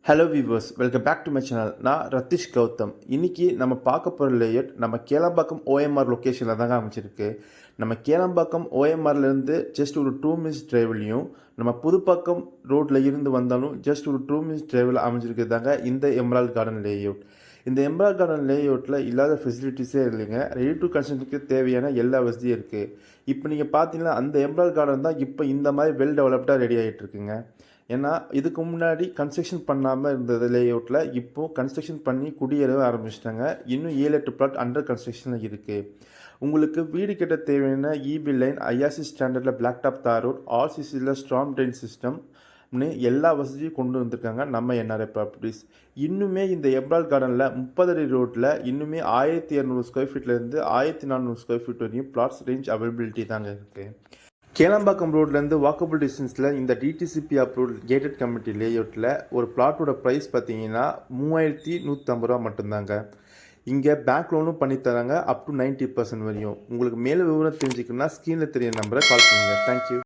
Hello viewers, welcome back to my channel. நான் ரத்திஷ் கௌதம். இன்றைக்கி நம்ம பார்க்க போகிற லேஅவுட் நம்ம கேளம்பாக்கம் ஓஎம்ஆர் லொக்கேஷனில் தாங்க அமைச்சிருக்கு. நம்ம கேளம்பாக்கம் ஓஎம்ஆர்லேருந்து ஜஸ்ட் ஒரு 2 மினிட்ஸ் டிரைவ்லையும், நம்ம புதுப்பாக்கம் ரோட்டில் இருந்து வந்தாலும் ஜஸ்ட் ஒரு 2 மினிட்ஸ் டிரைவில் அமைஞ்சிருக்கு தாங்க இந்த எம்ரால்ட் கார்டன் லேஅவுட். இந்த எம்ரால்ட் கார்டன் லேஅவுட்டில் இல்லாத ஃபெசிலிட்டிஸே இல்லைங்க. ரெடி டு கன்ஸ்ட்ரக்ஷனுக்கு தேவையான எல்லா வசதியும் இருக்குது. இப்போ நீங்கள் பார்த்தீங்கன்னா அந்த எம்ரால்ட் கார்டன் தான் இப்போ இந்த மாதிரி வெல் டெவலப்டாக ரெடி ஆகிட்டு இருக்குங்க. ஏன்னா இதுக்கு முன்னாடி கன்ஸ்ட்ரக்ஷன் பண்ணாமல் இருந்தது லேஅவுட்டில் இப்போது கன்ஸ்ட்ரக்ஷன் பண்ணி குடியேறவே ஆரம்பிச்சிட்டாங்க. இன்னும் 7-8 பிளாட் அண்டர் கன்ஸ்ட்ரக்ஷனில் இருக்குது. உங்களுக்கு வீடு கட்ட தேவையான இபி லைன், ஐஆர்சி ஸ்டாண்டர்டில் பிளாக் டாப் தார் ரோட், ஆர்சிசியில் ஸ்ட்ராங் ட்ரெயின் சிஸ்டம்னு எல்லா வசதியும் கொண்டு வந்திருக்காங்க நம்ம என்ஆர்ஐ ப்ராப்பர்ட்டிஸ். இன்னுமே இந்த எம்ரால்ட் கார்டனில் 30 அடி ரோட்டில் இன்னுமே 1200 ஸ்கொயர் ஃபீட்லேருந்து 1400 ஸ்கொயர் ஃபீட் வரையும் பிளாட்ஸ் ரேஞ்ச் அவைலபிலிட்டி தாங்க இருக்குது. கேளம்பாக்கம் ரோட்லேருந்து வாக்கபிள் டிஸ்டன்ஸில் இந்த டிடிசிபி அப்ரூவ்ட் கேட்டட் கம்யூனிட்டி லேஅவுட்டில் ஒரு பிளாட்டோட ப்ரைஸ் பார்த்தீங்கன்னா 3150 ரூபா மட்டும்தாங்க. இங்கே பேங்க் லோனும் பண்ணித்தராங்க அப் டு 90% வரையும். உங்களுக்கு மேலே விவரம் தெரிஞ்சுக்கணுன்னா ஸ்க்ரீனில் தெரிய நம்பரை கால் பண்ணுங்கள். தேங்க்யூ.